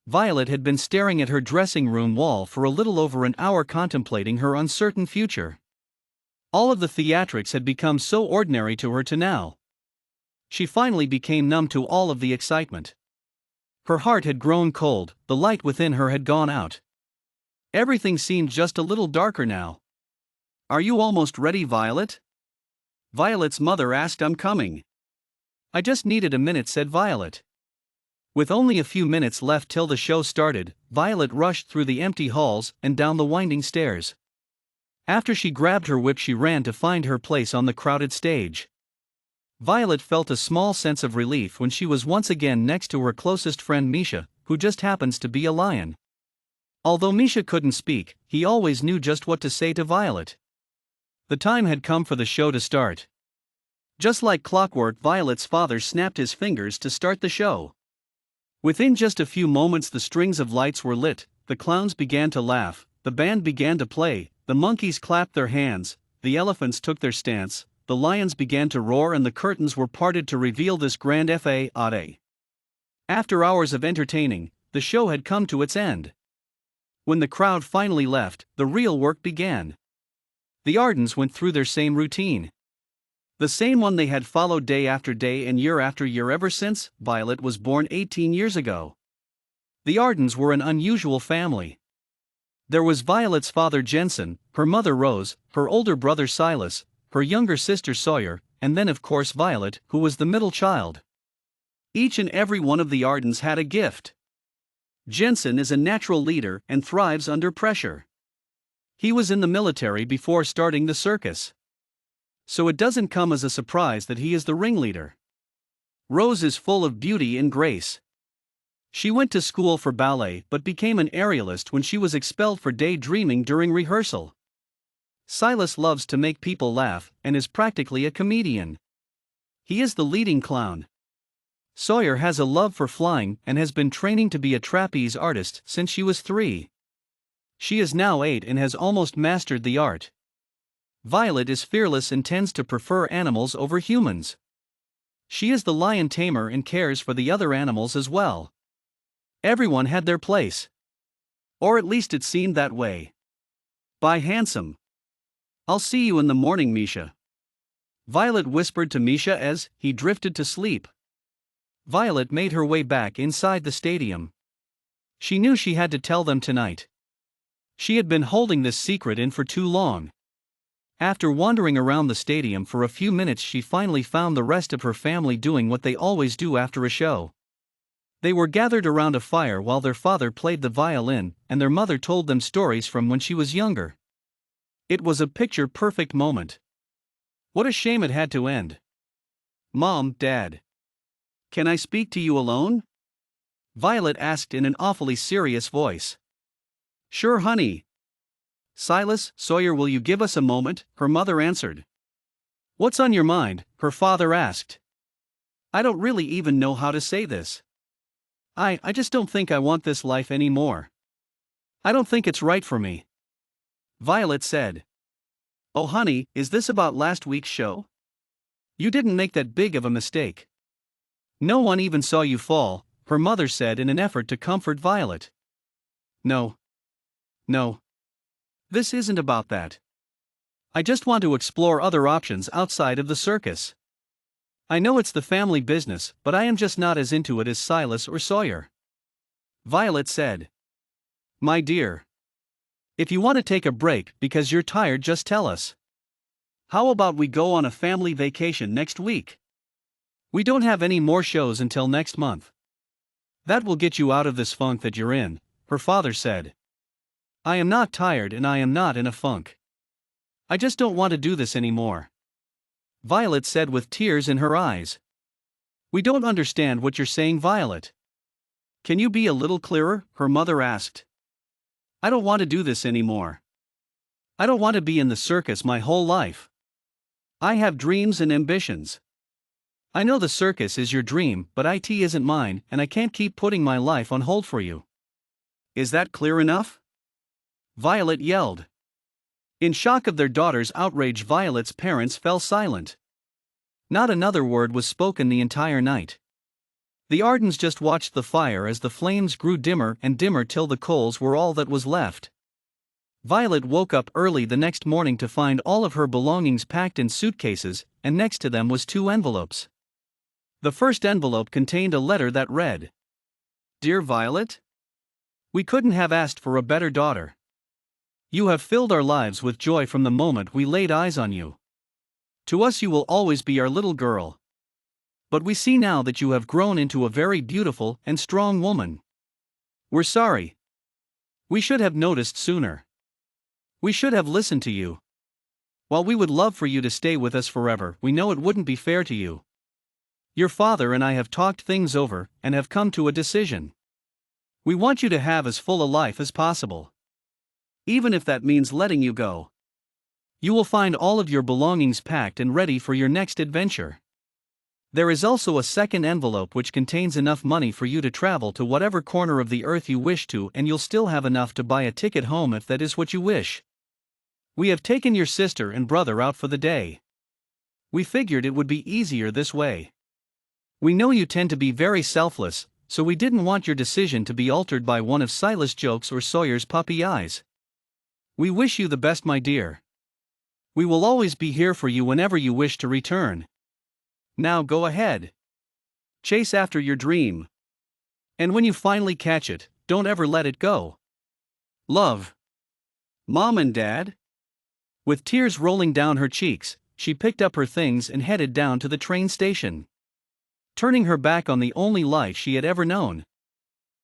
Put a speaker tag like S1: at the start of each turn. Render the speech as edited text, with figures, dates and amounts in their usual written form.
S1: Violet had been staring at her dressing room wall for a little over an hour, contemplating her uncertain future. All of the theatrics had become so ordinary to her now. She finally became numb to all of the excitement. Her heart had grown cold, the light within her had gone out. Everything seemed just a little darker now. "Are you almost ready, Violet?" Violet's mother asked. "I'm coming." "I just needed a minute," said Violet. With only a few minutes left till the show started, Violet rushed through the empty halls and down the winding stairs. After she grabbed her whip, she ran to find her place on the crowded stage. Violet felt a small sense of relief when she was once again next to her closest friend Misha, who just happens to be a lion. Although Misha couldn't speak, he always knew just what to say to Violet. The time had come for the show to start. Just like clockwork, Violet's father snapped his fingers to start the show. Within just a few moments, the strings of lights were lit, the clowns began to laugh, the band began to play, the monkeys clapped their hands, the elephants took their stance, the lions began to roar, and the curtains were parted to reveal this grand finale. After hours of entertaining, the show had come to its end. When the crowd finally left, the real work began. The Ardens went through their same routine. The same one they had followed day after day and year after year ever since Violet was born 18 years ago. The Ardens were an unusual family. There was Violet's father Jensen, her mother Rose, her older brother Silas, her younger sister Sawyer, and then of course Violet, who was the middle child. Each and every one of the Ardens had a gift. Jensen is a natural leader and thrives under pressure. He was in the military before starting the circus. So it doesn't come as a surprise that he is the ringleader. Rose is full of beauty and grace. She went to school for ballet but became an aerialist when she was expelled for daydreaming during rehearsal. Silas loves to make people laugh and is practically a comedian. He is the leading clown. Sawyer has a love for flying and has been training to be a trapeze artist since she was 3. She is now 8 and has almost mastered the art. Violet is fearless and tends to prefer animals over humans. She is the lion tamer and cares for the other animals as well. Everyone had their place. Or at least it seemed that way. "Bye, handsome. I'll see you in the morning, Misha," Violet whispered to Misha as he drifted to sleep. Violet made her way back inside the stadium. She knew she had to tell them tonight. She had been holding this secret in for too long. After wandering around the stadium for a few minutes, she finally found the rest of her family doing what they always do after a show. They were gathered around a fire while their father played the violin and their mother told them stories from when she was younger. It was a picture-perfect moment. What a shame it had to end. "Mom, Dad. Can I speak to you alone?" Violet asked in an awfully serious voice. "Sure, honey." "Silas, Sawyer, will you give us a moment?" her mother answered. "What's on your mind?" her father asked. "I don't really even know how to say this. I just don't think I want this life anymore. I don't think it's right for me," Violet said. "Oh honey, is this about last week's show? You didn't make that big of a mistake. No one even saw you fall," her mother said in an effort to comfort Violet. No. This isn't about that. I just want to explore other options outside of the circus. I know it's the family business, but I am just not as into it as Silas or Sawyer," Violet said. "My dear. If you want to take a break because you're tired, just tell us. How about we go on a family vacation next week? We don't have any more shows until next month. That will get you out of this funk that you're in," her father said. "I am not tired and I am not in a funk. I just don't want to do this anymore," Violet said with tears in her eyes. "We don't understand what you're saying, Violet. Can you be a little clearer?" her mother asked. "I don't want to do this anymore. I don't want to be in the circus my whole life. I have dreams and ambitions. I know the circus is your dream, but it isn't mine, and I can't keep putting my life on hold for you. Is that clear enough?" Violet yelled. In shock of their daughter's outrage, Violet's parents fell silent. Not another word was spoken the entire night. The Ardens just watched the fire as the flames grew dimmer and dimmer till the coals were all that was left. Violet woke up early the next morning to find all of her belongings packed in suitcases, and next to them was 2 envelopes. The first envelope contained a letter that read, "Dear Violet, we couldn't have asked for a better daughter. You have filled our lives with joy from the moment we laid eyes on you. To us you will always be our little girl. But we see now that you have grown into a very beautiful and strong woman. We're sorry. We should have noticed sooner. We should have listened to you. While we would love for you to stay with us forever, we know it wouldn't be fair to you. Your father and I have talked things over and have come to a decision. We want you to have as full a life as possible. Even if that means letting you go. You will find all of your belongings packed and ready for your next adventure. There is also a second envelope which contains enough money for you to travel to whatever corner of the earth you wish to, and you'll still have enough to buy a ticket home if that is what you wish. We have taken your sister and brother out for the day. We figured it would be easier this way. We know you tend to be very selfless, so we didn't want your decision to be altered by one of Silas' jokes or Sawyer's puppy eyes. We wish you the best, my dear. We will always be here for you whenever you wish to return. Now go ahead. Chase after your dream. And when you finally catch it, don't ever let it go. Love. Mom and Dad." With tears rolling down her cheeks, she picked up her things and headed down to the train station. Turning her back on the only life she had ever known.